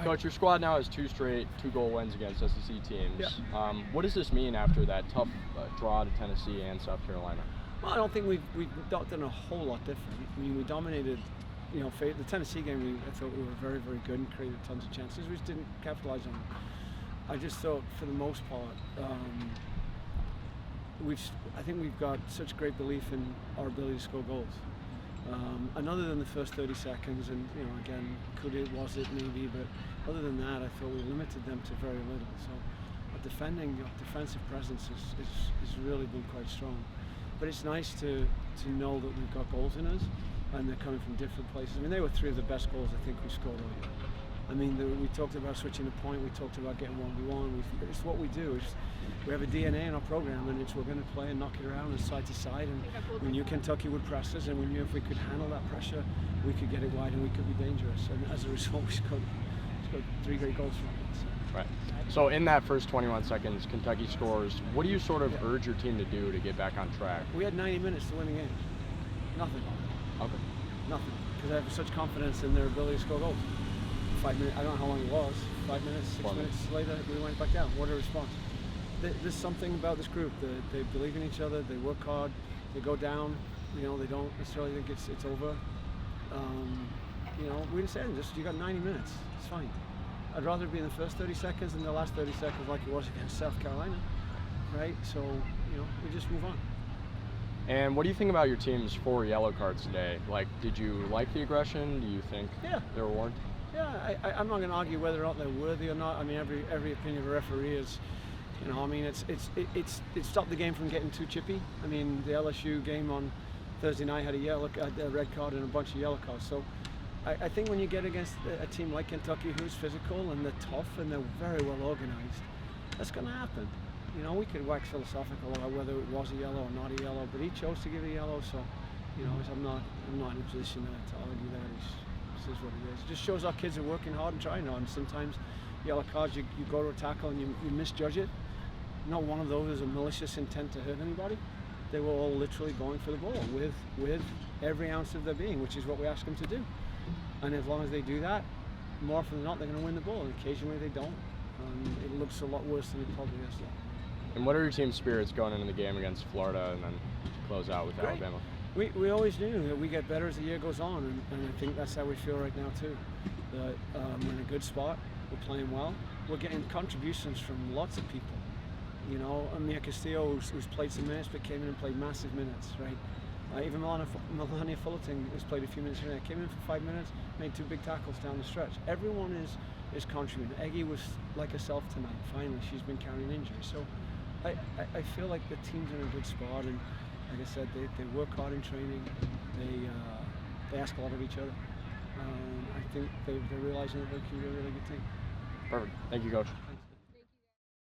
Coach, your squad now has 2 straight 2-goal wins against SEC teams. Yeah. What does this mean after that tough draw to Tennessee and South Carolina? Well, I don't think we've done a whole lot different. I mean, we dominated, you know, the Tennessee game. I thought we were very, very good and created tons of chances. We just didn't capitalize on them. I just thought, for the most part, I think we've got such great belief in our ability to score goals. And other than the first 30 seconds, and you know, again, was it maybe, but other than that, I thought we limited them to very little. So our defensive presence is really been quite strong. But it's nice to know that we've got goals in us, and they're coming from different places. I mean, they were 3 of the best goals I think we scored all year. I mean, we talked about switching the point, we talked about getting 1v1, it's what we do. We have a DNA in our program, and we're going to play and knock it around and side to side, and we knew Kentucky would press us, and we knew if we could handle that pressure, we could get it wide and we could be dangerous. And as a result, we scored 3 great goals from it. So. Right. So in that first 21 seconds, Kentucky scores. What do you sort of urge your team to do to get back on track? We had 90 minutes to win the game. Nothing. Okay. Nothing. Because I have such confidence in their ability to score goals. 5 minutes, I don't know how long it was, 5 minutes, 6 minutes later, we went back down. What a response. There's something about this group. They believe in each other, they work hard, they go down, you know, they don't necessarily think it's over. You know, we just said, you got 90 minutes, it's fine. I'd rather be in the first 30 seconds than the last 30 seconds like it was against South Carolina, right? So, you know, we just move on. And what do you think about your team's 4 yellow cards today? Like, did you like the aggression? Do you think they were warranted? Yeah, I'm not going to argue whether or not they're worthy or not. I mean, every opinion of a referee is, you know, I mean, it stopped the game from getting too chippy. I mean, the LSU game on Thursday night had a red card and a bunch of yellow cards. So I think when you get against a team like Kentucky who's physical and they're tough and they're very well organized, that's going to happen. You know, we could wax philosophical about whether it was a yellow or not a yellow, but he chose to give a yellow, so, you know, I'm not in a position to argue that. This is what it is. It just shows our kids are working hard and trying hard, and sometimes yellow cards, you go to a tackle and you misjudge it. Not one of those is a malicious intent to hurt anybody. They were all literally going for the ball with every ounce of their being, which is what we ask them to do. And as long as they do that, more often than not, they're going to win the ball, and occasionally they don't. It looks a lot worse than it probably is. And what are your team's spirits going into the game against Florida and then close out with Alabama? We always knew that we get better as the year goes on, and I think that's how we feel right now too. That we're in a good spot, we're playing well, we're getting contributions from lots of people. You know, Mia Castillo, who's played some minutes, but came in and played massive minutes, right? Even Melania Fullerton, who's played a few minutes here, came in for 5 minutes, made 2 big tackles down the stretch. Everyone is contributing. Eggie was like herself tonight. Finally, she's been carrying injuries. So I feel like the team's in a good spot, and like I said, they work hard in training. They ask a lot of each other. I think they're realizing that they can be a really good team. Perfect. Thank you, Coach.